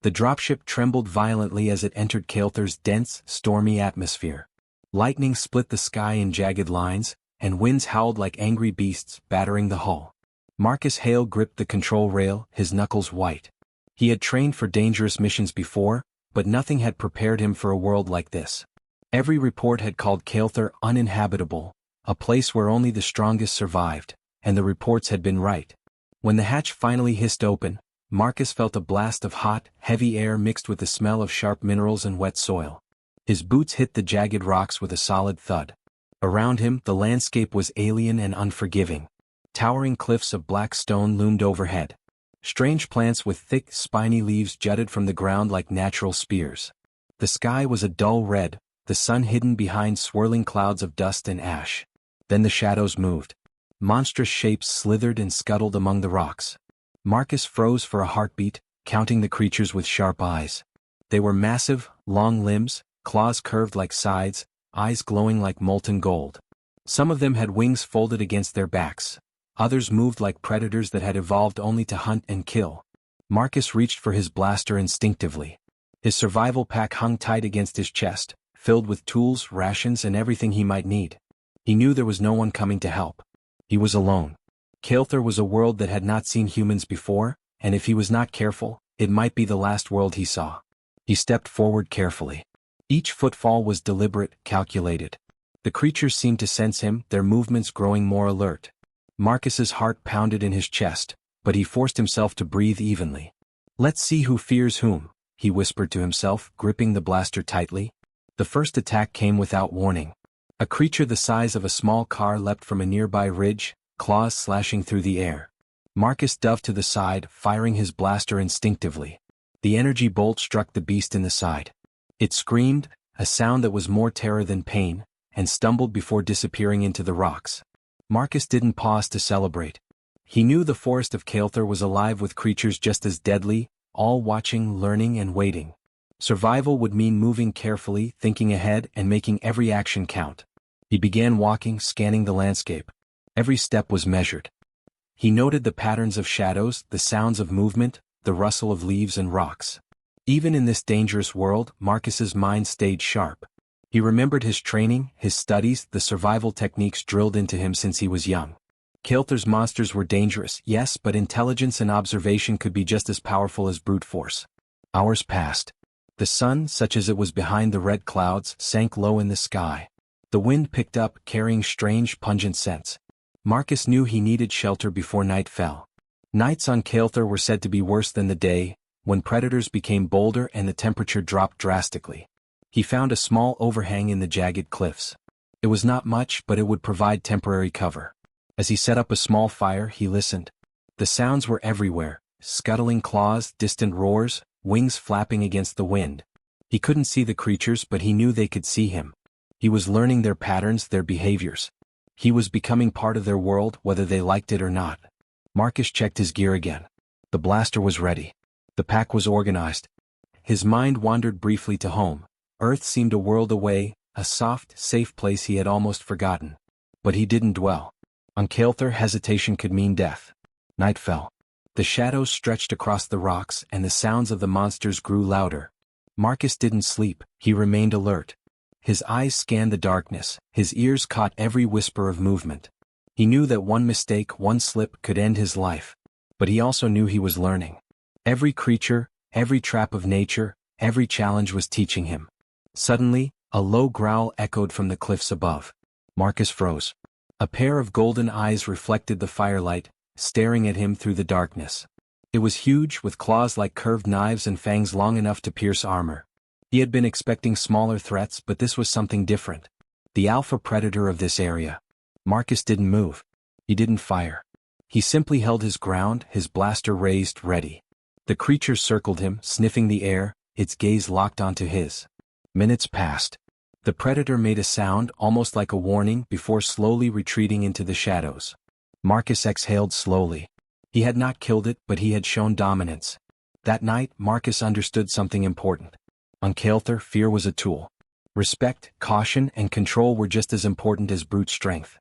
The dropship trembled violently as it entered Kael'thur's dense, stormy atmosphere. Lightning split the sky in jagged lines, and winds howled like angry beasts, battering the hull. Marcus Hale gripped the control rail, his knuckles white. He had trained for dangerous missions before, but nothing had prepared him for a world like this. Every report had called Kael'thur uninhabitable, a place where only the strongest survived, and the reports had been right. When the hatch finally hissed open, Marcus felt a blast of hot, heavy air mixed with the smell of sharp minerals and wet soil. His boots hit the jagged rocks with a solid thud. Around him, the landscape was alien and unforgiving. Towering cliffs of black stone loomed overhead. Strange plants with thick, spiny leaves jutted from the ground like natural spears. The sky was a dull red, the sun hidden behind swirling clouds of dust and ash. Then the shadows moved. Monstrous shapes slithered and scuttled among the rocks. Marcus froze for a heartbeat, counting the creatures with sharp eyes. They were massive, long limbs, claws curved like scythes, eyes glowing like molten gold. Some of them had wings folded against their backs. Others moved like predators that had evolved only to hunt and kill. Marcus reached for his blaster instinctively. His survival pack hung tight against his chest, filled with tools, rations, and everything he might need. He knew there was no one coming to help. He was alone. Kael'thur was a world that had not seen humans before, and if he was not careful, it might be the last world he saw. He stepped forward carefully. Each footfall was deliberate, calculated. The creatures seemed to sense him, their movements growing more alert. Marcus's heart pounded in his chest, but he forced himself to breathe evenly. "Let's see who fears whom," he whispered to himself, gripping the blaster tightly. The first attack came without warning. A creature the size of a small car leapt from a nearby ridge, claws slashing through the air. Marcus dove to the side, firing his blaster instinctively. The energy bolt struck the beast in the side. It screamed, a sound that was more terror than pain, and stumbled before disappearing into the rocks. Marcus didn't pause to celebrate. He knew the forest of Kael'thur was alive with creatures just as deadly, all watching, learning, and waiting. Survival would mean moving carefully, thinking ahead, and making every action count. He began walking, scanning the landscape. Every step was measured. He noted the patterns of shadows, the sounds of movement, the rustle of leaves and rocks. Even in this dangerous world, Marcus's mind stayed sharp. He remembered his training, his studies, the survival techniques drilled into him since he was young. Kael'thur's monsters were dangerous, yes, but intelligence and observation could be just as powerful as brute force. Hours passed. The sun, such as it was behind the red clouds, sank low in the sky. The wind picked up, carrying strange, pungent scents. Marcus knew he needed shelter before night fell. Nights on Kael'thur were said to be worse than the day, when predators became bolder and the temperature dropped drastically. He found a small overhang in the jagged cliffs. It was not much, but it would provide temporary cover. As he set up a small fire, he listened. The sounds were everywhere, scuttling claws, distant roars, wings flapping against the wind. He couldn't see the creatures, but he knew they could see him. He was learning their patterns, their behaviors. He was becoming part of their world, whether they liked it or not. Marcus checked his gear again. The blaster was ready. The pack was organized. His mind wandered briefly to home. Earth seemed a world away, a soft, safe place he had almost forgotten. But he didn't dwell. On Kael'thur, hesitation could mean death. Night fell. The shadows stretched across the rocks, and the sounds of the monsters grew louder. Marcus didn't sleep, he remained alert. His eyes scanned the darkness, his ears caught every whisper of movement. He knew that one mistake, one slip, could end his life. But he also knew he was learning. Every creature, every trap of nature, every challenge was teaching him. Suddenly, a low growl echoed from the cliffs above. Marcus froze. A pair of golden eyes reflected the firelight, staring at him through the darkness. It was huge, with claws like curved knives and fangs long enough to pierce armor. He had been expecting smaller threats, but this was something different. The alpha predator of this area. Marcus didn't move. He didn't fire. He simply held his ground, his blaster raised, ready. The creature circled him, sniffing the air, its gaze locked onto his. Minutes passed. The predator made a sound, almost like a warning, before slowly retreating into the shadows. Marcus exhaled slowly. He had not killed it, but he had shown dominance. That night, Marcus understood something important. On Kael'thur, fear was a tool. Respect, caution, and control were just as important as brute strength.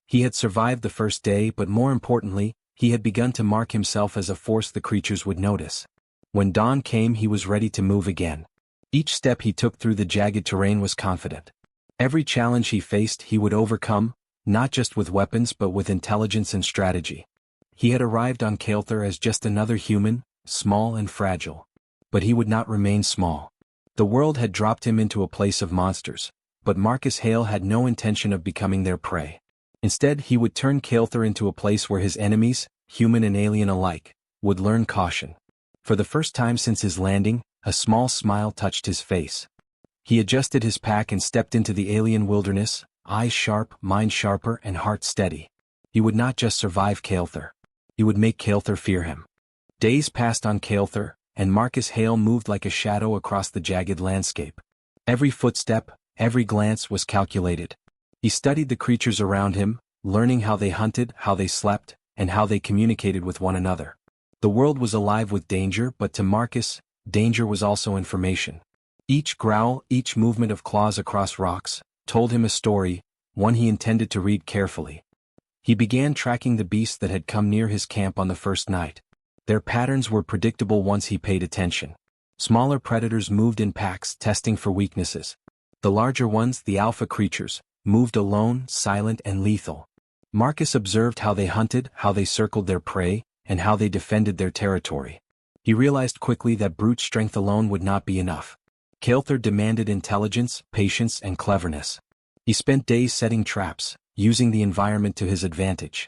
He had survived the first day, but more importantly, he had begun to mark himself as a force the creatures would notice. When dawn came, he was ready to move again. Each step he took through the jagged terrain was confident. Every challenge he faced he would overcome, not just with weapons but with intelligence and strategy. He had arrived on Kael'thar as just another human, small and fragile. But he would not remain small. The world had dropped him into a place of monsters, but Marcus Hale had no intention of becoming their prey. Instead, he would turn Kael'thar into a place where his enemies, human and alien alike, would learn caution. For the first time since his landing, a small smile touched his face. He adjusted his pack and stepped into the alien wilderness, eyes sharp, mind sharper, and heart steady. He would not just survive Kael'thar. He would make Kael'thar fear him. Days passed on Kael'thar, and Marcus Hale moved like a shadow across the jagged landscape. Every footstep, every glance was calculated. He studied the creatures around him, learning how they hunted, how they slept, and how they communicated with one another. The world was alive with danger, but to Marcus, danger was also information. Each growl, each movement of claws across rocks, told him a story, one he intended to read carefully. He began tracking the beasts that had come near his camp on the first night. Their patterns were predictable once he paid attention. Smaller predators moved in packs, testing for weaknesses. The larger ones, the alpha creatures, moved alone, silent and lethal. Marcus observed how they hunted, how they circled their prey, and how they defended their territory. He realized quickly that brute strength alone would not be enough. Kael'thar demanded intelligence, patience, and cleverness. He spent days setting traps, using the environment to his advantage.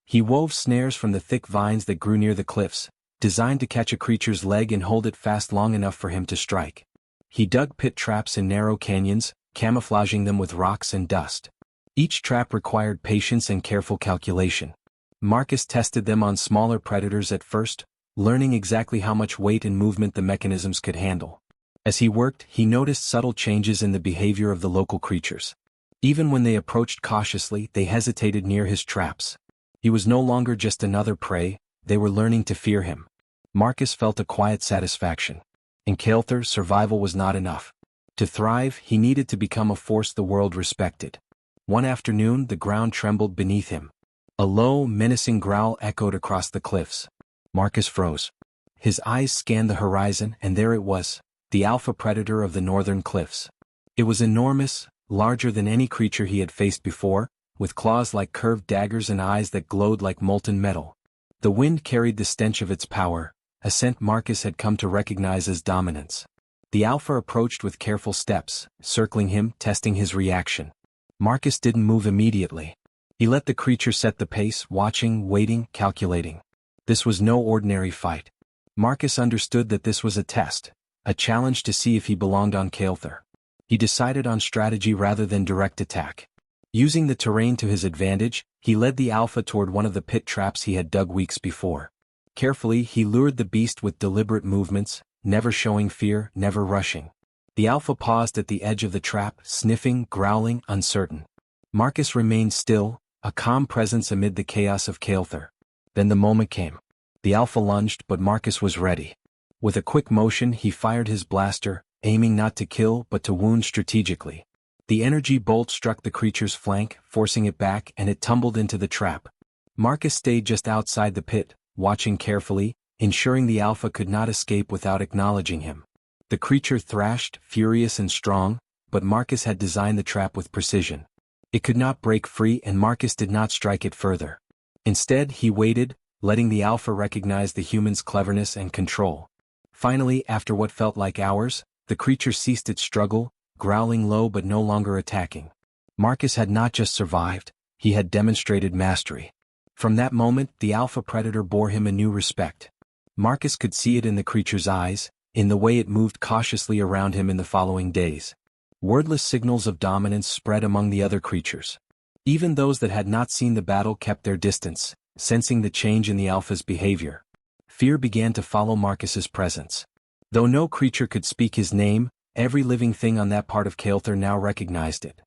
He wove snares from the thick vines that grew near the cliffs, designed to catch a creature's leg and hold it fast long enough for him to strike. He dug pit traps in narrow canyons, camouflaging them with rocks and dust. Each trap required patience and careful calculation. Marcus tested them on smaller predators at first, learning exactly how much weight and movement the mechanisms could handle. As he worked, he noticed subtle changes in the behavior of the local creatures. Even when they approached cautiously, they hesitated near his traps. He was no longer just another prey, they were learning to fear him. Marcus felt a quiet satisfaction. In Kael'thar, survival was not enough. To thrive, he needed to become a force the world respected. One afternoon, the ground trembled beneath him. A low, menacing growl echoed across the cliffs. Marcus froze. His eyes scanned the horizon, and there it was, the alpha predator of the northern cliffs. It was enormous, larger than any creature he had faced before, with claws like curved daggers and eyes that glowed like molten metal. The wind carried the stench of its power, a scent Marcus had come to recognize as dominance. The alpha approached with careful steps, circling him, testing his reaction. Marcus didn't move immediately. He let the creature set the pace, watching, waiting, calculating. This was no ordinary fight. Marcus understood that this was a test, a challenge to see if he belonged on Kael'thar. He decided on strategy rather than direct attack. Using the terrain to his advantage, he led the alpha toward one of the pit traps he had dug weeks before. Carefully, he lured the beast with deliberate movements, never showing fear, never rushing. The alpha paused at the edge of the trap, sniffing, growling, uncertain. Marcus remained still, a calm presence amid the chaos of Kael'thar. Then the moment came. The alpha lunged, but Marcus was ready. With a quick motion, he fired his blaster, aiming not to kill but to wound strategically. The energy bolt struck the creature's flank, forcing it back, and it tumbled into the trap. Marcus stayed just outside the pit, watching carefully, ensuring the alpha could not escape without acknowledging him. The creature thrashed, furious and strong, but Marcus had designed the trap with precision. It could not break free, and Marcus did not strike it further. Instead, he waited, letting the alpha recognize the human's cleverness and control. Finally, after what felt like hours, the creature ceased its struggle, growling low but no longer attacking. Marcus had not just survived, he had demonstrated mastery. From that moment, the alpha predator bore him a new respect. Marcus could see it in the creature's eyes, in the way it moved cautiously around him in the following days. Wordless signals of dominance spread among the other creatures. Even those that had not seen the battle kept their distance, sensing the change in the alpha's behavior. Fear began to follow Marcus's presence. Though no creature could speak his name, every living thing on that part of Kael'thar now recognized it.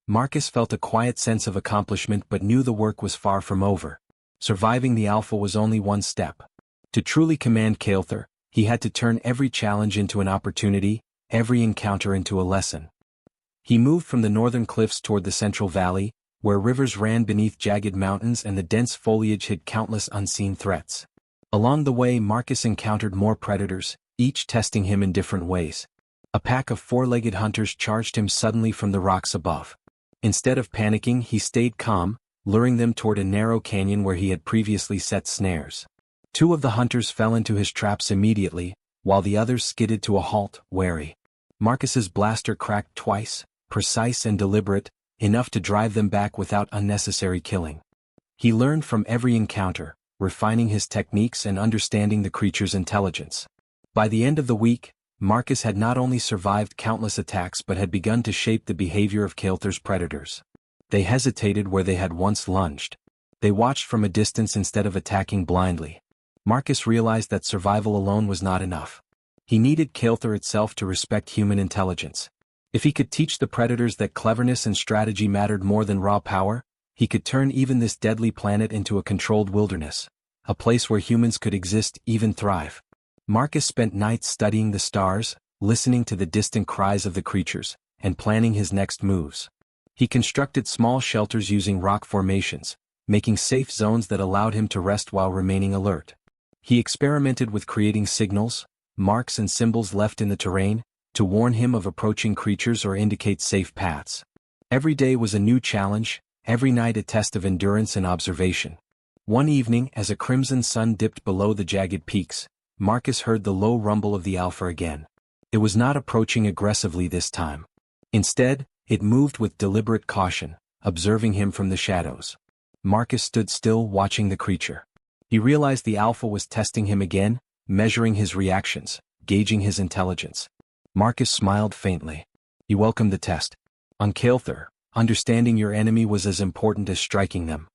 Marcus felt a quiet sense of accomplishment but knew the work was far from over. Surviving the alpha was only one step. To truly command Kael'thar, he had to turn every challenge into an opportunity, every encounter into a lesson. He moved from the northern cliffs toward the central valley, where rivers ran beneath jagged mountains and the dense foliage hid countless unseen threats. Along the way, Marcus encountered more predators, each testing him in different ways. A pack of four-legged hunters charged him suddenly from the rocks above. Instead of panicking, he stayed calm, luring them toward a narrow canyon where he had previously set snares. Two of the hunters fell into his traps immediately, while the others skidded to a halt, wary. Marcus's blaster cracked twice, precise and deliberate, enough to drive them back without unnecessary killing. He learned from every encounter, refining his techniques and understanding the creature's intelligence. By the end of the week, Marcus had not only survived countless attacks but had begun to shape the behavior of Kael'thur's predators. They hesitated where they had once lunged. They watched from a distance instead of attacking blindly. Marcus realized that survival alone was not enough. He needed Kael'thur itself to respect human intelligence. If he could teach the predators that cleverness and strategy mattered more than raw power, he could turn even this deadly planet into a controlled wilderness, a place where humans could exist, even thrive. Marcus spent nights studying the stars, listening to the distant cries of the creatures, and planning his next moves. He constructed small shelters using rock formations, making safe zones that allowed him to rest while remaining alert. He experimented with creating signals, marks and symbols left in the terrain, to warn him of approaching creatures or indicate safe paths. Every day was a new challenge, every night a test of endurance and observation. One evening, as a crimson sun dipped below the jagged peaks, Marcus heard the low rumble of the Alpha again. It was not approaching aggressively this time. Instead, it moved with deliberate caution, observing him from the shadows. Marcus stood still, watching the creature. He realized the Alpha was testing him again, measuring his reactions, gauging his intelligence. Marcus smiled faintly. He welcomed the test. On Kael'thur, understanding your enemy was as important as striking them.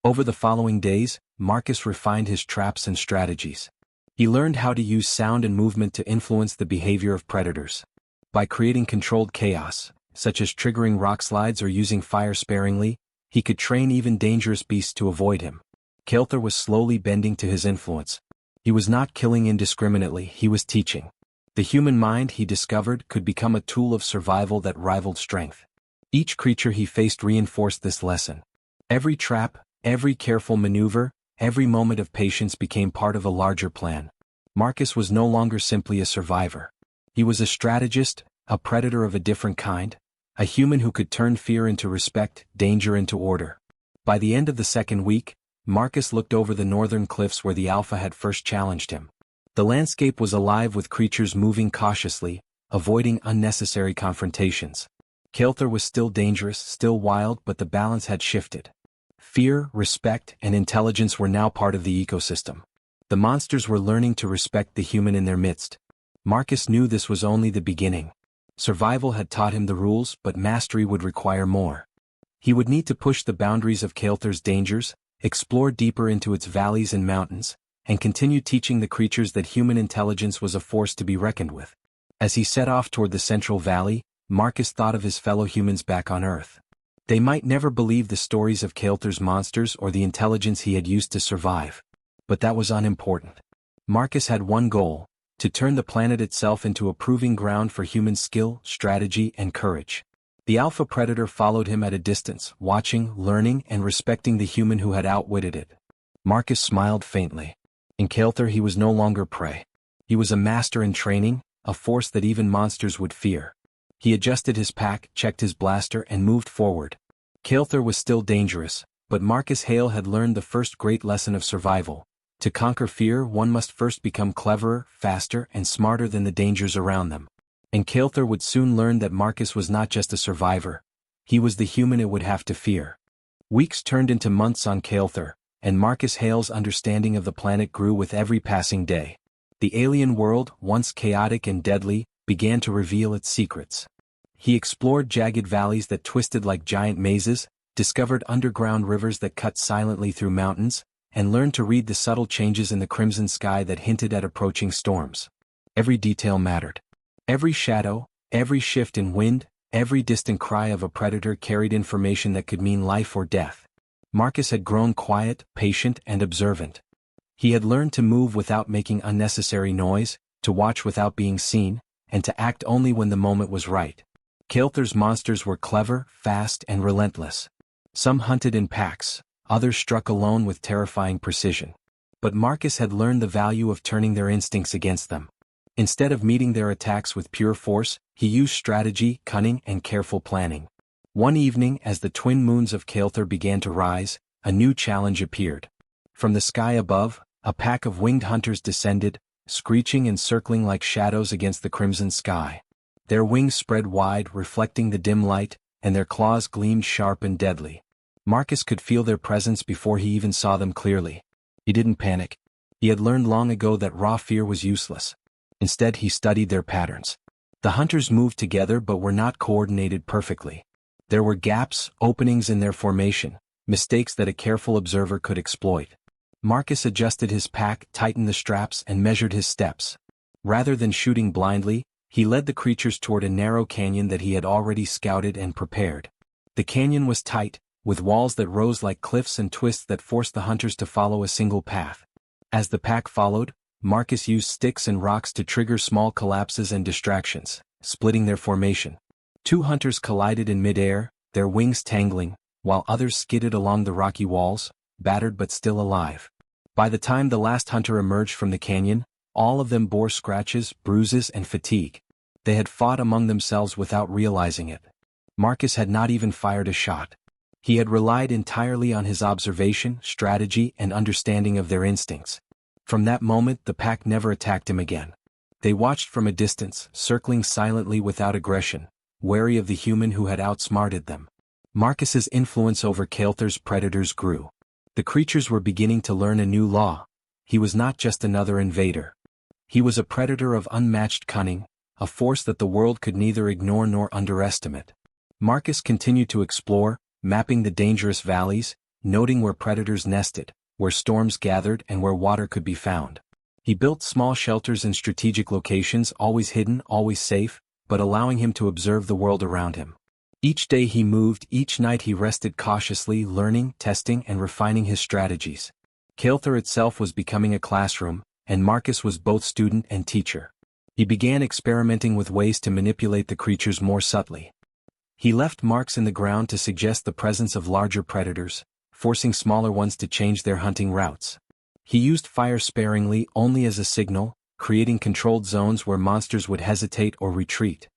Over the following days, Marcus refined his traps and strategies. He learned how to use sound and movement to influence the behavior of predators. By creating controlled chaos, such as triggering rock slides or using fire sparingly, he could train even dangerous beasts to avoid him. Kael'thur was slowly bending to his influence. He was not killing indiscriminately, he was teaching. The human mind, he discovered, could become a tool of survival that rivaled strength. Each creature he faced reinforced this lesson. Every trap, every careful maneuver, every moment of patience became part of a larger plan. Marcus was no longer simply a survivor. He was a strategist, a predator of a different kind, a human who could turn fear into respect, danger into order. By the end of the second week, Marcus looked over the northern cliffs where the Alpha had first challenged him. The landscape was alive with creatures moving cautiously, avoiding unnecessary confrontations. Kael'thur was still dangerous, still wild, but the balance had shifted. Fear, respect, and intelligence were now part of the ecosystem. The monsters were learning to respect the human in their midst. Marcus knew this was only the beginning. Survival had taught him the rules, but mastery would require more. He would need to push the boundaries of Kael'thur's dangers, explore deeper into its valleys and mountains, and continue teaching the creatures that human intelligence was a force to be reckoned with. As he set off toward the Central Valley, Marcus thought of his fellow humans back on Earth. They might never believe the stories of Kael'thur's monsters or the intelligence he had used to survive. But that was unimportant. Marcus had one goal: to turn the planet itself into a proving ground for human skill, strategy, and courage. The Alpha Predator followed him at a distance, watching, learning, and respecting the human who had outwitted it. Marcus smiled faintly. In Kael'thur he was no longer prey. He was a master in training, a force that even monsters would fear. He adjusted his pack, checked his blaster, and moved forward. Kael'thur was still dangerous, but Marcus Hale had learned the first great lesson of survival. To conquer fear, one must first become cleverer, faster, and smarter than the dangers around them. And Kael'thur would soon learn that Marcus was not just a survivor. He was the human it would have to fear. Weeks turned into months on Kael'thur, and Marcus Hale's understanding of the planet grew with every passing day. The alien world, once chaotic and deadly, began to reveal its secrets. He explored jagged valleys that twisted like giant mazes, discovered underground rivers that cut silently through mountains, and learned to read the subtle changes in the crimson sky that hinted at approaching storms. Every detail mattered. Every shadow, every shift in wind, every distant cry of a predator carried information that could mean life or death. Marcus had grown quiet, patient, and observant. He had learned to move without making unnecessary noise, to watch without being seen, and to act only when the moment was right. Kael'thur's monsters were clever, fast, and relentless. Some hunted in packs, others struck alone with terrifying precision. But Marcus had learned the value of turning their instincts against them. Instead of meeting their attacks with pure force, he used strategy, cunning, and careful planning. One evening, as the twin moons of Kael'thar began to rise, a new challenge appeared. From the sky above, a pack of winged hunters descended, screeching and circling like shadows against the crimson sky. Their wings spread wide, reflecting the dim light, and their claws gleamed sharp and deadly. Marcus could feel their presence before he even saw them clearly. He didn't panic. He had learned long ago that raw fear was useless. Instead, he studied their patterns. The hunters moved together but were not coordinated perfectly. There were gaps, openings in their formation, mistakes that a careful observer could exploit. Marcus adjusted his pack, tightened the straps, and measured his steps. Rather than shooting blindly, he led the creatures toward a narrow canyon that he had already scouted and prepared. The canyon was tight, with walls that rose like cliffs and twists that forced the hunters to follow a single path. As the pack followed, Marcus used sticks and rocks to trigger small collapses and distractions, splitting their formation. Two hunters collided in midair, their wings tangling, while others skidded along the rocky walls, battered but still alive. By the time the last hunter emerged from the canyon, all of them bore scratches, bruises, and fatigue. They had fought among themselves without realizing it. Marcus had not even fired a shot. He had relied entirely on his observation, strategy, and understanding of their instincts. From that moment, the pack never attacked him again. They watched from a distance, circling silently without aggression, wary of the human who had outsmarted them. Marcus's influence over Kael'thar's predators grew. The creatures were beginning to learn a new law. He was not just another invader. He was a predator of unmatched cunning, a force that the world could neither ignore nor underestimate. Marcus continued to explore, mapping the dangerous valleys, noting where predators nested, where storms gathered, and where water could be found. He built small shelters in strategic locations, always hidden, always safe, but allowing him to observe the world around him. Each day he moved, each night he rested cautiously, learning, testing, and refining his strategies. Kael'thar itself was becoming a classroom, and Marcus was both student and teacher. He began experimenting with ways to manipulate the creatures more subtly. He left marks in the ground to suggest the presence of larger predators, forcing smaller ones to change their hunting routes. He used fire sparingly, only as a signal, creating controlled zones where monsters would hesitate or retreat.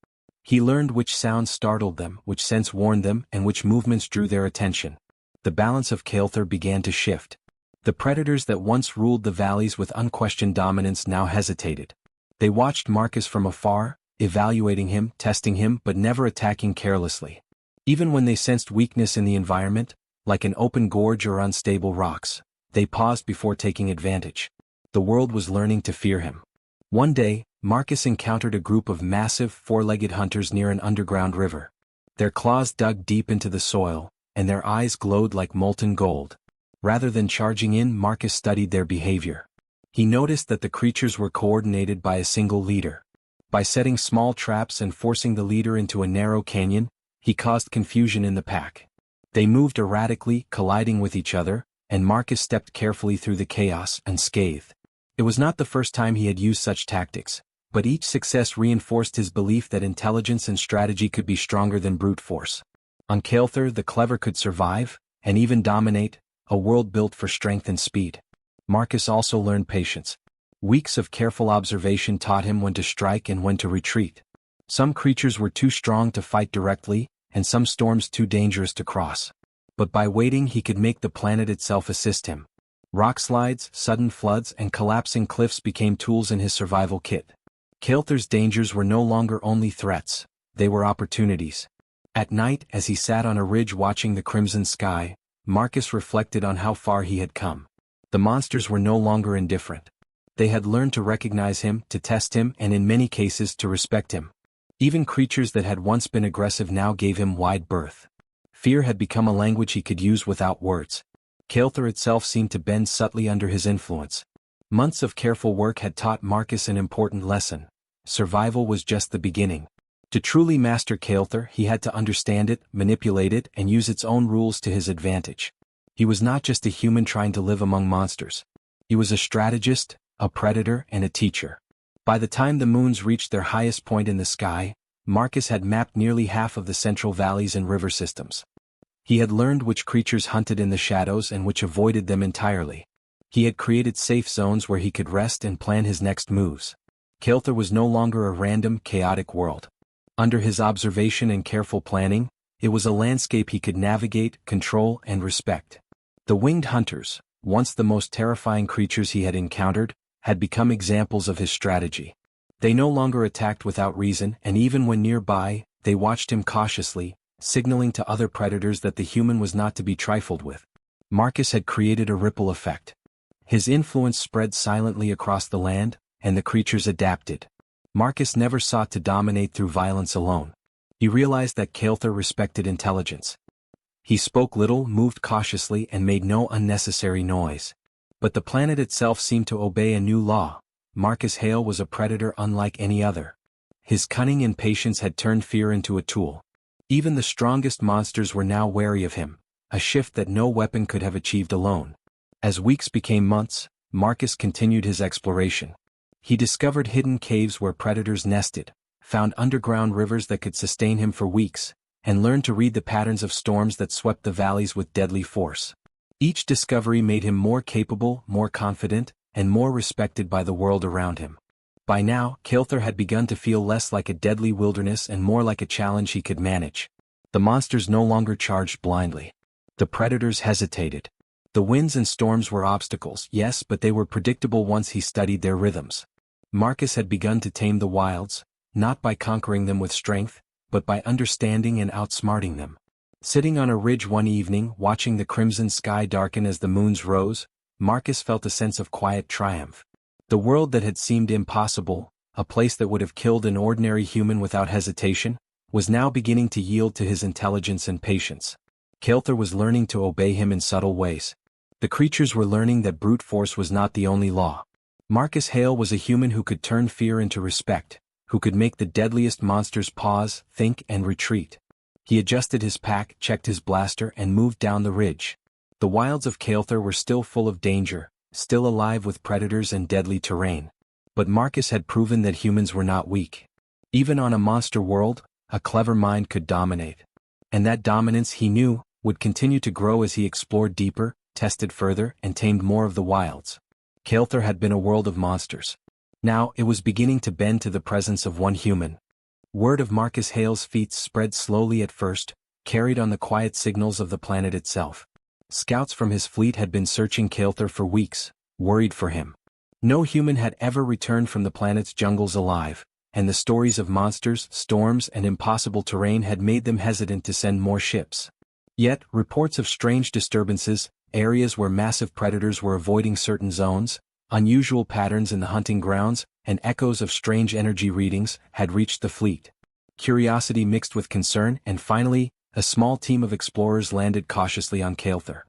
He learned which sounds startled them, which scents warned them, and which movements drew their attention. The balance of Kael'thar began to shift. The predators that once ruled the valleys with unquestioned dominance now hesitated. They watched Marcus from afar, evaluating him, testing him, but never attacking carelessly. Even when they sensed weakness in the environment, like an open gorge or unstable rocks, they paused before taking advantage. The world was learning to fear him. One day, Marcus encountered a group of massive, four-legged hunters near an underground river. Their claws dug deep into the soil, and their eyes glowed like molten gold. Rather than charging in, Marcus studied their behavior. He noticed that the creatures were coordinated by a single leader. By setting small traps and forcing the leader into a narrow canyon, he caused confusion in the pack. They moved erratically, colliding with each other, and Marcus stepped carefully through the chaos, unscathed. It was not the first time he had used such tactics, but each success reinforced his belief that intelligence and strategy could be stronger than brute force. On Kael'thar, the clever could survive, and even dominate, a world built for strength and speed. Marcus also learned patience. Weeks of careful observation taught him when to strike and when to retreat. Some creatures were too strong to fight directly, and some storms too dangerous to cross. But by waiting, he could make the planet itself assist him. Rockslides, sudden floods, and collapsing cliffs became tools in his survival kit. Kael'thar's dangers were no longer only threats, they were opportunities. At night, as he sat on a ridge watching the crimson sky, Marcus reflected on how far he had come. The monsters were no longer indifferent. They had learned to recognize him, to test him, and in many cases to respect him. Even creatures that had once been aggressive now gave him wide berth. Fear had become a language he could use without words. Kael'thar itself seemed to bend subtly under his influence. Months of careful work had taught Marcus an important lesson. Survival was just the beginning. To truly master Kael'thar, he had to understand it, manipulate it, and use its own rules to his advantage. He was not just a human trying to live among monsters. He was a strategist, a predator, and a teacher. By the time the moons reached their highest point in the sky, Marcus had mapped nearly half of the central valleys and river systems. He had learned which creatures hunted in the shadows and which avoided them entirely. He had created safe zones where he could rest and plan his next moves. Kael'thar was no longer a random, chaotic world. Under his observation and careful planning, it was a landscape he could navigate, control, and respect. The winged hunters, once the most terrifying creatures he had encountered, had become examples of his strategy. They no longer attacked without reason, and even when nearby, they watched him cautiously, signaling to other predators that the human was not to be trifled with. Marcus had created a ripple effect. His influence spread silently across the land, and the creatures adapted. Marcus never sought to dominate through violence alone. He realized that Kael'thar respected intelligence. He spoke little, moved cautiously, and made no unnecessary noise. But the planet itself seemed to obey a new law. Marcus Hale was a predator unlike any other. His cunning and patience had turned fear into a tool. Even the strongest monsters were now wary of him, a shift that no weapon could have achieved alone. As weeks became months, Marcus continued his exploration. He discovered hidden caves where predators nested, found underground rivers that could sustain him for weeks, and learned to read the patterns of storms that swept the valleys with deadly force. Each discovery made him more capable, more confident, and more respected by the world around him. By now, Kael'thar had begun to feel less like a deadly wilderness and more like a challenge he could manage. The monsters no longer charged blindly. The predators hesitated. The winds and storms were obstacles, yes, but they were predictable once he studied their rhythms. Marcus had begun to tame the wilds, not by conquering them with strength, but by understanding and outsmarting them. Sitting on a ridge one evening, watching the crimson sky darken as the moons rose, Marcus felt a sense of quiet triumph. The world that had seemed impossible, a place that would have killed an ordinary human without hesitation, was now beginning to yield to his intelligence and patience. Kael'thar was learning to obey him in subtle ways. The creatures were learning that brute force was not the only law. Marcus Hale was a human who could turn fear into respect, who could make the deadliest monsters pause, think, and retreat. He adjusted his pack, checked his blaster, and moved down the ridge. The wilds of Kael'thar were still full of danger, still alive with predators and deadly terrain. But Marcus had proven that humans were not weak. Even on a monster world, a clever mind could dominate. And that dominance, he knew, would continue to grow as he explored deeper, tested further, and tamed more of the wilds. Kael'thar had been a world of monsters. Now it was beginning to bend to the presence of one human. Word of Marcus Hale's feats spread slowly at first, carried on the quiet signals of the planet itself. Scouts from his fleet had been searching Kael'thar for weeks, worried for him. No human had ever returned from the planet's jungles alive, and the stories of monsters, storms, and impossible terrain had made them hesitant to send more ships. Yet, reports of strange disturbances, areas where massive predators were avoiding certain zones, unusual patterns in the hunting grounds, and echoes of strange energy readings had reached the fleet. Curiosity mixed with concern, and finally, a small team of explorers landed cautiously on Kael'thar.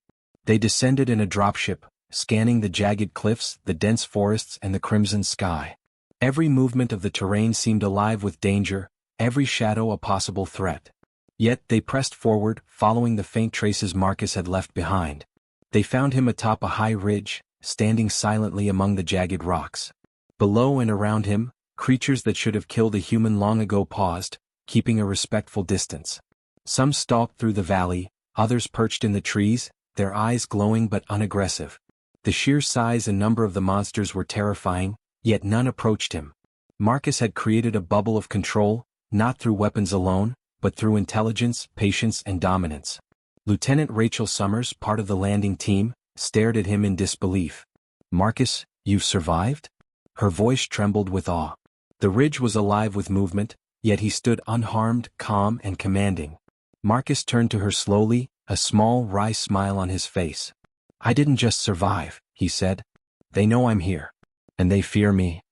They descended in a dropship, scanning the jagged cliffs, the dense forests, and the crimson sky. Every movement of the terrain seemed alive with danger, every shadow a possible threat. Yet they pressed forward, following the faint traces Marcus had left behind. They found him atop a high ridge, standing silently among the jagged rocks. Below and around him, creatures that should have killed a human long ago paused, keeping a respectful distance. Some stalked through the valley, others perched in the trees, their eyes glowing but unaggressive. The sheer size and number of the monsters were terrifying, yet none approached him. Marcus had created a bubble of control, not through weapons alone, but through intelligence, patience, and dominance. Lieutenant Rachel Summers, part of the landing team, stared at him in disbelief. "Marcus, you've survived?" Her voice trembled with awe. The ridge was alive with movement, yet he stood unharmed, calm, and commanding. Marcus turned to her slowly, a small, wry smile on his face. "I didn't just survive," he said. "They know I'm here. And they fear me."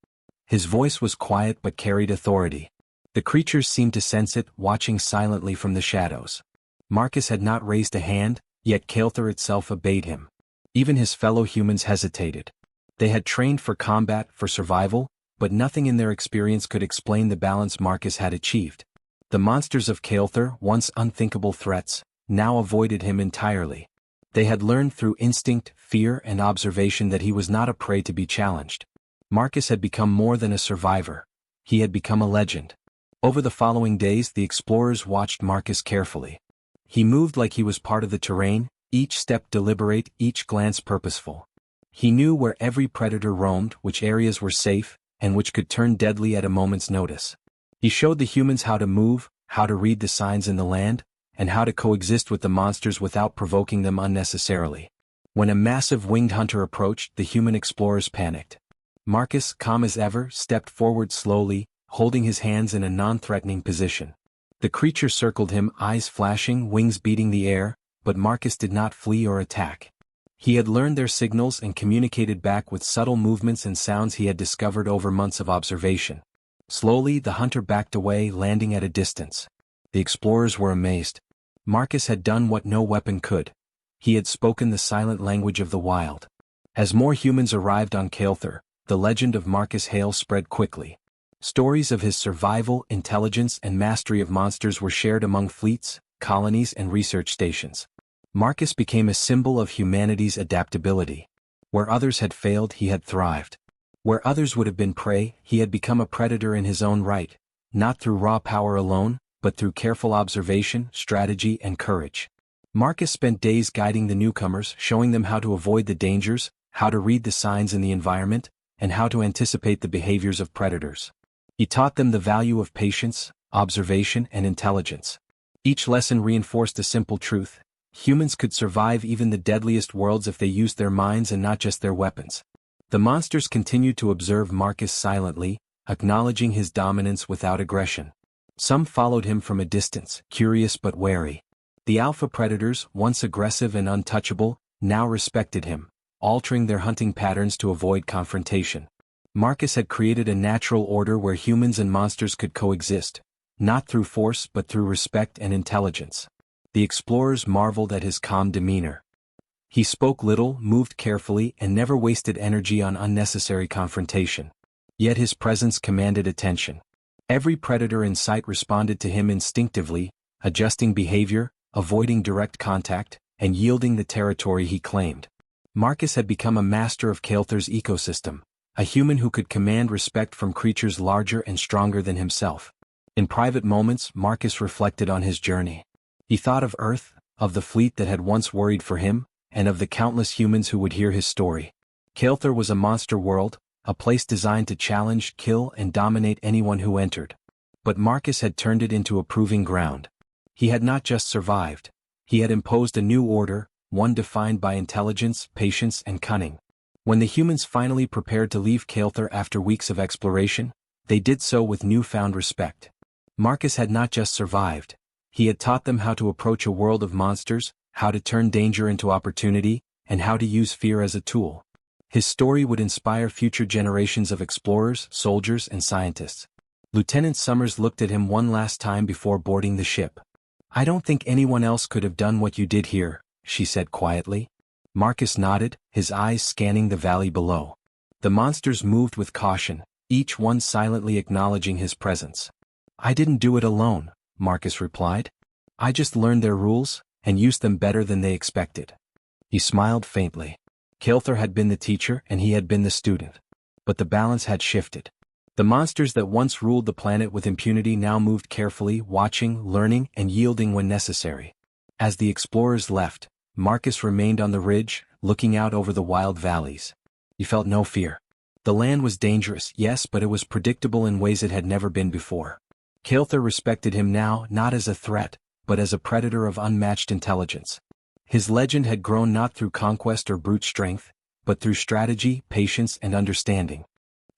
His voice was quiet but carried authority. The creatures seemed to sense it, watching silently from the shadows. Marcus had not raised a hand, yet Kael'thar itself obeyed him. Even his fellow humans hesitated. They had trained for combat, for survival, but nothing in their experience could explain the balance Marcus had achieved. The monsters of Kael'thar, once unthinkable threats, now avoided him entirely. They had learned through instinct, fear, and observation that he was not a prey to be challenged. Marcus had become more than a survivor. He had become a legend. Over the following days, the explorers watched Marcus carefully. He moved like he was part of the terrain, each step deliberate, each glance purposeful. He knew where every predator roamed, which areas were safe, and which could turn deadly at a moment's notice. He showed the humans how to move, how to read the signs in the land, and how to coexist with the monsters without provoking them unnecessarily. When a massive winged hunter approached, the human explorers panicked. Marcus, calm as ever, stepped forward slowly, holding his hands in a non-threatening position. The creature circled him, eyes flashing, wings beating the air, but Marcus did not flee or attack. He had learned their signals and communicated back with subtle movements and sounds he had discovered over months of observation. Slowly, the hunter backed away, landing at a distance. The explorers were amazed. Marcus had done what no weapon could. He had spoken the silent language of the wild. As more humans arrived on Kael'thar, the legend of Marcus Hale spread quickly. Stories of his survival, intelligence, and mastery of monsters were shared among fleets, colonies, and research stations. Marcus became a symbol of humanity's adaptability. Where others had failed, he had thrived. Where others would have been prey, he had become a predator in his own right, not through raw power alone, but through careful observation, strategy, and courage. Marcus spent days guiding the newcomers, showing them how to avoid the dangers, how to read the signs in the environment, and how to anticipate the behaviors of predators. He taught them the value of patience, observation, and intelligence. Each lesson reinforced a simple truth: humans could survive even the deadliest worlds if they used their minds and not just their weapons. The monsters continued to observe Marcus silently, acknowledging his dominance without aggression. Some followed him from a distance, curious but wary. The alpha predators, once aggressive and untouchable, now respected him, altering their hunting patterns to avoid confrontation. Marcus had created a natural order where humans and monsters could coexist, not through force but through respect and intelligence. The explorers marveled at his calm demeanor. He spoke little, moved carefully, and never wasted energy on unnecessary confrontation. Yet his presence commanded attention. Every predator in sight responded to him instinctively, adjusting behavior, avoiding direct contact, and yielding the territory he claimed. Marcus had become a master of Kael'thar's ecosystem, a human who could command respect from creatures larger and stronger than himself. In private moments, Marcus reflected on his journey. He thought of Earth, of the fleet that had once worried for him, and of the countless humans who would hear his story. Kael'thar was a monster world, a place designed to challenge, kill, and dominate anyone who entered. But Marcus had turned it into a proving ground. He had not just survived. He had imposed a new order, one defined by intelligence, patience, and cunning. When the humans finally prepared to leave Kael'thar after weeks of exploration, they did so with newfound respect. Marcus had not just survived. He had taught them how to approach a world of monsters, how to turn danger into opportunity, and how to use fear as a tool. His story would inspire future generations of explorers, soldiers, and scientists. Lieutenant Summers looked at him one last time before boarding the ship. "I don't think anyone else could have done what you did here," she said quietly. Marcus nodded, his eyes scanning the valley below. The monsters moved with caution, each one silently acknowledging his presence. "I didn't do it alone," Marcus replied. "I just learned their rules, and used them better than they expected." He smiled faintly. Kael'thar had been the teacher and he had been the student. But the balance had shifted. The monsters that once ruled the planet with impunity now moved carefully, watching, learning, and yielding when necessary. As the explorers left, Marcus remained on the ridge, looking out over the wild valleys. He felt no fear. The land was dangerous, yes, but it was predictable in ways it had never been before. Kael'thar respected him now, not as a threat, but as a predator of unmatched intelligence. His legend had grown not through conquest or brute strength, but through strategy, patience, and understanding.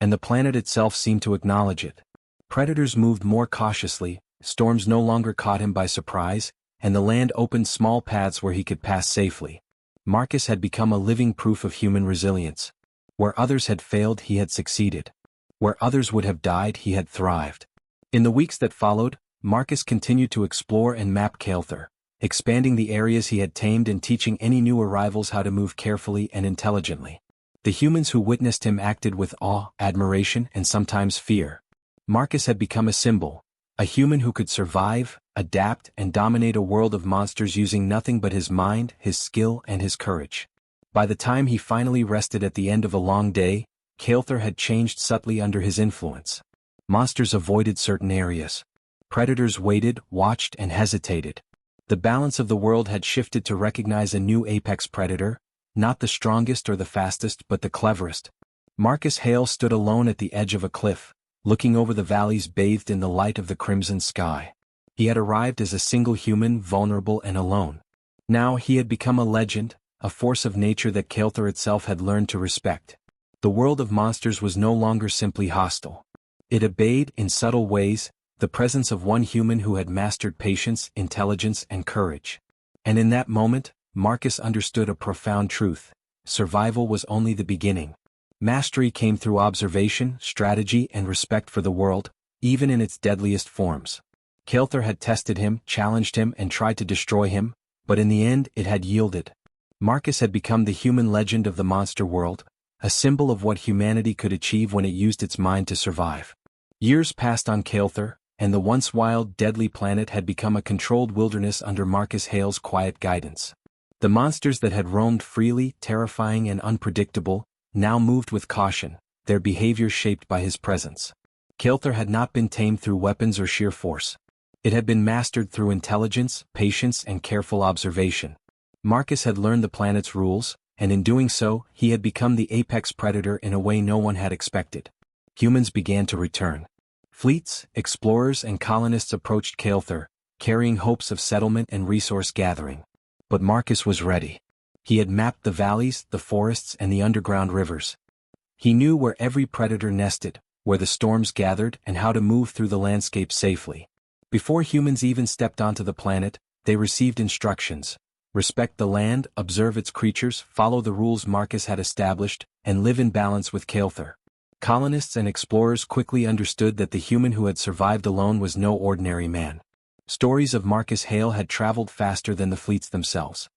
And the planet itself seemed to acknowledge it. Predators moved more cautiously, storms no longer caught him by surprise, and the land opened small paths where he could pass safely. Marcus had become a living proof of human resilience. Where others had failed, he had succeeded. Where others would have died, he had thrived. In the weeks that followed, Marcus continued to explore and map Kael'thar, expanding the areas he had tamed and teaching any new arrivals how to move carefully and intelligently. The humans who witnessed him acted with awe, admiration, and sometimes fear. Marcus had become a symbol, a human who could survive, adapt, and dominate a world of monsters using nothing but his mind, his skill, and his courage. By the time he finally rested at the end of a long day, Kael'thar had changed subtly under his influence. Monsters avoided certain areas. Predators waited, watched, and hesitated. The balance of the world had shifted to recognize a new apex predator, not the strongest or the fastest but the cleverest. Marcus Hale stood alone at the edge of a cliff, looking over the valleys bathed in the light of the crimson sky. He had arrived as a single human, vulnerable and alone. Now he had become a legend, a force of nature that Kael'thar itself had learned to respect. The world of monsters was no longer simply hostile. It obeyed, in subtle ways, the presence of one human who had mastered patience, intelligence and courage. And in that moment, Marcus understood a profound truth: survival was only the beginning. Mastery came through observation, strategy and respect for the world, even in its deadliest forms. Kael'thar had tested him, challenged him and tried to destroy him, but in the end it had yielded. Marcus had become the human legend of the monster world, a symbol of what humanity could achieve when it used its mind to survive. Years passed on Kael'thar, and the once wild, deadly planet had become a controlled wilderness under Marcus Hale's quiet guidance. The monsters that had roamed freely, terrifying and unpredictable, now moved with caution, their behavior shaped by his presence. Kael'thar had not been tamed through weapons or sheer force. It had been mastered through intelligence, patience and careful observation. Marcus had learned the planet's rules, and in doing so, he had become the apex predator in a way no one had expected. Humans began to return. Fleets, explorers and colonists approached Kael'thar, carrying hopes of settlement and resource gathering. But Marcus was ready. He had mapped the valleys, the forests and the underground rivers. He knew where every predator nested, where the storms gathered and how to move through the landscape safely. Before humans even stepped onto the planet, they received instructions: respect the land, observe its creatures, follow the rules Marcus had established, and live in balance with Kael'thar. Colonists and explorers quickly understood that the human who had survived alone was no ordinary man. Stories of Marcus Hale had traveled faster than the fleets themselves.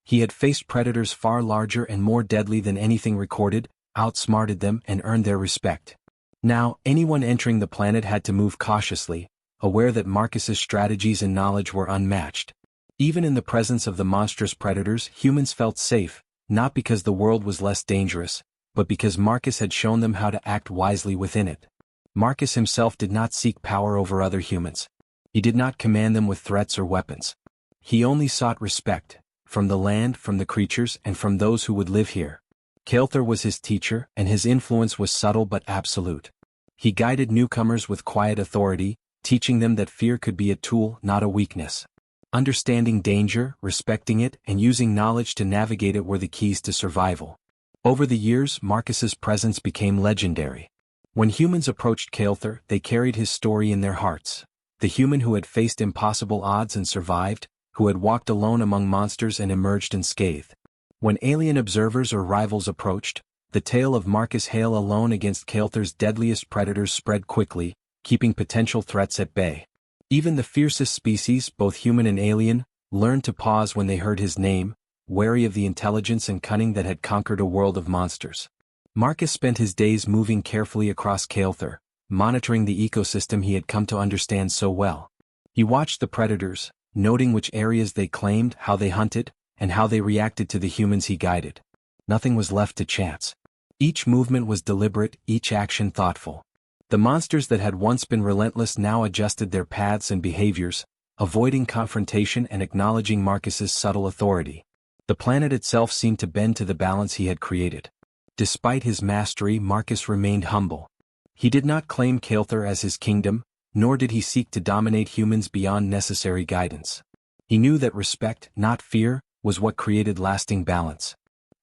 He had faced predators far larger and more deadly than anything recorded, outsmarted them and earned their respect. Now, anyone entering the planet had to move cautiously, aware that Marcus's strategies and knowledge were unmatched. Even in the presence of the monstrous predators, humans felt safe, not because the world was less dangerous, but because Marcus had shown them how to act wisely within it. Marcus himself did not seek power over other humans. He did not command them with threats or weapons. He only sought respect, from the land, from the creatures, and from those who would live here. Kael'thar was his teacher, and his influence was subtle but absolute. He guided newcomers with quiet authority, teaching them that fear could be a tool, not a weakness. Understanding danger, respecting it, and using knowledge to navigate it were the keys to survival. Over the years, Marcus's presence became legendary. When humans approached Kael'thar, they carried his story in their hearts. The human who had faced impossible odds and survived, who had walked alone among monsters and emerged unscathed. When alien observers or rivals approached, the tale of Marcus Hale alone against Kael'thar's deadliest predators spread quickly, keeping potential threats at bay. Even the fiercest species, both human and alien, learned to pause when they heard his name, wary of the intelligence and cunning that had conquered a world of monsters. Marcus spent his days moving carefully across Kael'thar, monitoring the ecosystem he had come to understand so well. He watched the predators, noting which areas they claimed, how they hunted, and how they reacted to the humans he guided. Nothing was left to chance. Each movement was deliberate, each action thoughtful. The monsters that had once been relentless now adjusted their paths and behaviors, avoiding confrontation and acknowledging Marcus's subtle authority. The planet itself seemed to bend to the balance he had created. Despite his mastery, Marcus remained humble. He did not claim Kael'thar as his kingdom, nor did he seek to dominate humans beyond necessary guidance. He knew that respect, not fear, was what created lasting balance.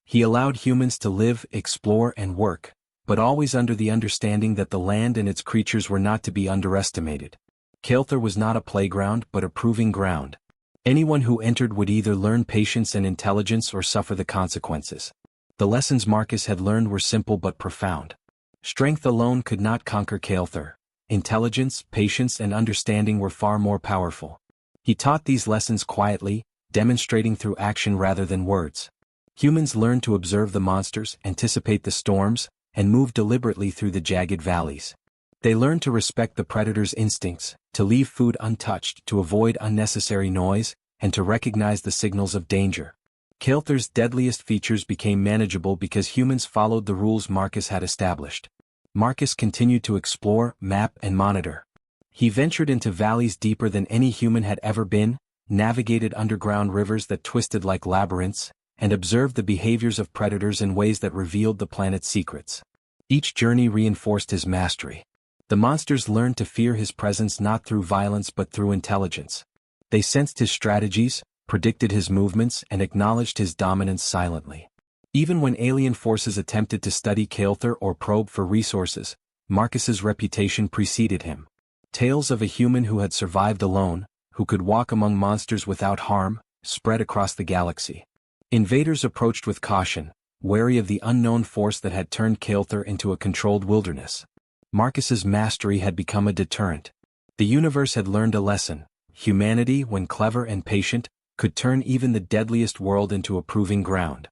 He allowed humans to live, explore and work, but always under the understanding that the land and its creatures were not to be underestimated. Kael'thar was not a playground but a proving ground. Anyone who entered would either learn patience and intelligence or suffer the consequences. The lessons Marcus had learned were simple but profound. Strength alone could not conquer Kael'thar. Intelligence, patience and understanding were far more powerful. He taught these lessons quietly, demonstrating through action rather than words. Humans learned to observe the monsters, anticipate the storms, and move deliberately through the jagged valleys. They learned to respect the predator's instincts, to leave food untouched, to avoid unnecessary noise, and to recognize the signals of danger. Kael'thar's deadliest features became manageable because humans followed the rules Marcus had established. Marcus continued to explore, map, and monitor. He ventured into valleys deeper than any human had ever been, navigated underground rivers that twisted like labyrinths, and observed the behaviors of predators in ways that revealed the planet's secrets. Each journey reinforced his mastery. The monsters learned to fear his presence not through violence but through intelligence. They sensed his strategies, predicted his movements, and acknowledged his dominance silently. Even when alien forces attempted to study Kael'thar or probe for resources, Marcus's reputation preceded him. Tales of a human who had survived alone, who could walk among monsters without harm, spread across the galaxy. Invaders approached with caution, wary of the unknown force that had turned Kael'thar into a controlled wilderness. Marcus's mastery had become a deterrent. The universe had learned a lesson. Humanity, when clever and patient, could turn even the deadliest world into a proving ground.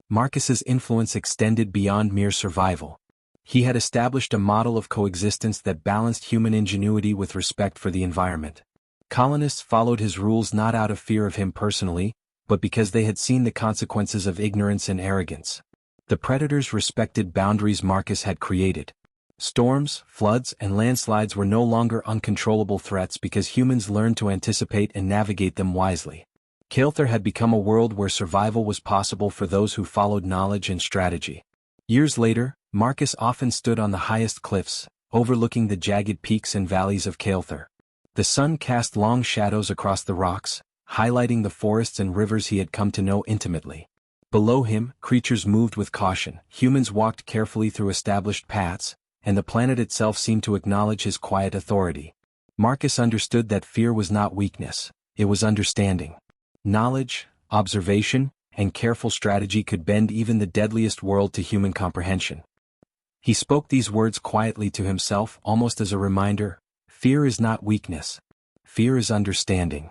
Marcus's influence extended beyond mere survival. He had established a model of coexistence that balanced human ingenuity with respect for the environment. Colonists followed his rules not out of fear of him personally, but because they had seen the consequences of ignorance and arrogance. The predators respected boundaries Marcus had created. Storms, floods, and landslides were no longer uncontrollable threats because humans learned to anticipate and navigate them wisely. Kael'thar had become a world where survival was possible for those who followed knowledge and strategy. Years later, Marcus often stood on the highest cliffs, overlooking the jagged peaks and valleys of Kael'thar. The sun cast long shadows across the rocks, highlighting the forests and rivers he had come to know intimately. Below him, creatures moved with caution, humans walked carefully through established paths, and the planet itself seemed to acknowledge his quiet authority. Marcus understood that fear was not weakness, it was understanding. Knowledge, observation, and careful strategy could bend even the deadliest world to human comprehension. He spoke these words quietly to himself, almost as a reminder: fear is not weakness. Fear is understanding.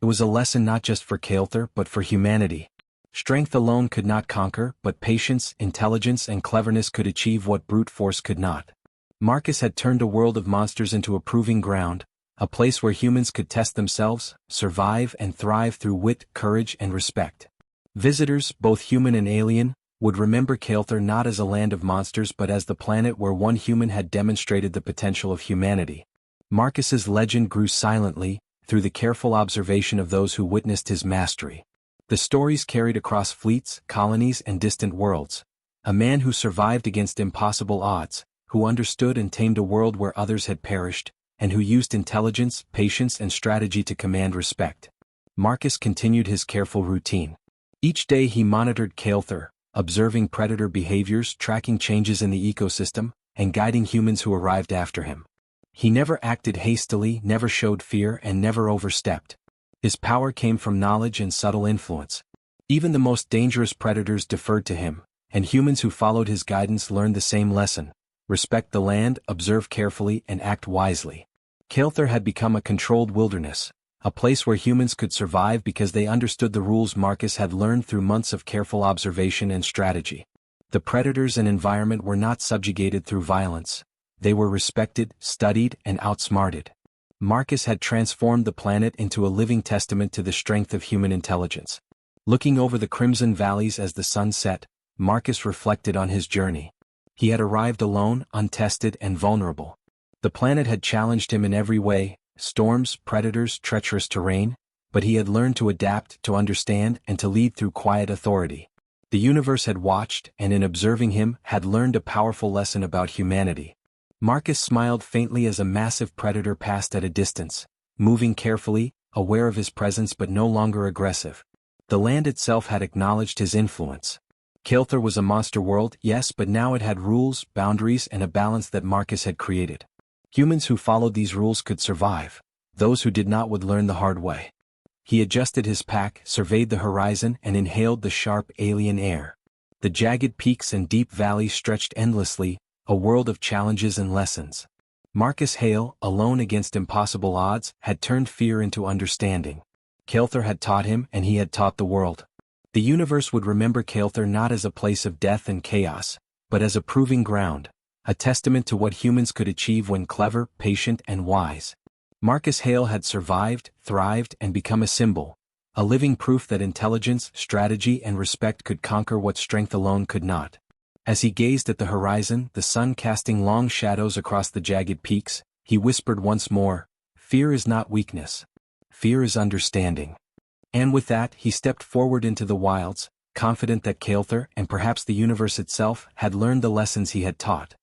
It was a lesson not just for Kael'thar but for humanity. Strength alone could not conquer, but patience, intelligence, and cleverness could achieve what brute force could not. Marcus had turned a world of monsters into a proving ground, a place where humans could test themselves, survive, and thrive through wit, courage, and respect. Visitors, both human and alien, would remember Kael'thar not as a land of monsters but as the planet where one human had demonstrated the potential of humanity. Marcus's legend grew silently, through the careful observation of those who witnessed his mastery. The stories carried across fleets, colonies, and distant worlds. A man who survived against impossible odds, who understood and tamed a world where others had perished, and who used intelligence, patience, and strategy to command respect. Marcus continued his careful routine. Each day he monitored Kael'thar, observing predator behaviors, tracking changes in the ecosystem, and guiding humans who arrived after him. He never acted hastily, never showed fear, and never overstepped. His power came from knowledge and subtle influence. Even the most dangerous predators deferred to him, and humans who followed his guidance learned the same lesson: respect the land, observe carefully, and act wisely. Kael'thar had become a controlled wilderness, a place where humans could survive because they understood the rules Marcus had learned through months of careful observation and strategy. The predators and environment were not subjugated through violence. They were respected, studied, and outsmarted. Marcus had transformed the planet into a living testament to the strength of human intelligence. Looking over the crimson valleys as the sun set, Marcus reflected on his journey. He had arrived alone, untested, and vulnerable. The planet had challenged him in every way: storms, predators, treacherous terrain, but he had learned to adapt, to understand, and to lead through quiet authority. The universe had watched, and in observing him, had learned a powerful lesson about humanity. Marcus smiled faintly as a massive predator passed at a distance, moving carefully, aware of his presence but no longer aggressive. The land itself had acknowledged his influence. Kael'thar was a monster world, yes, but now it had rules, boundaries, and a balance that Marcus had created. Humans who followed these rules could survive. Those who did not would learn the hard way. He adjusted his pack, surveyed the horizon, and inhaled the sharp alien air. The jagged peaks and deep valleys stretched endlessly, a world of challenges and lessons. Marcus Hale, alone against impossible odds, had turned fear into understanding. Kael'thar had taught him, and he had taught the world. The universe would remember Kael'thar not as a place of death and chaos, but as a proving ground, a testament to what humans could achieve when clever, patient, and wise. Marcus Hale had survived, thrived, and become a symbol, a living proof that intelligence, strategy, and respect could conquer what strength alone could not. As he gazed at the horizon, the sun casting long shadows across the jagged peaks, he whispered once more, "Fear is not weakness. Fear is understanding." And with that, he stepped forward into the wilds, confident that Kael'thar and perhaps the universe itself had learned the lessons he had taught.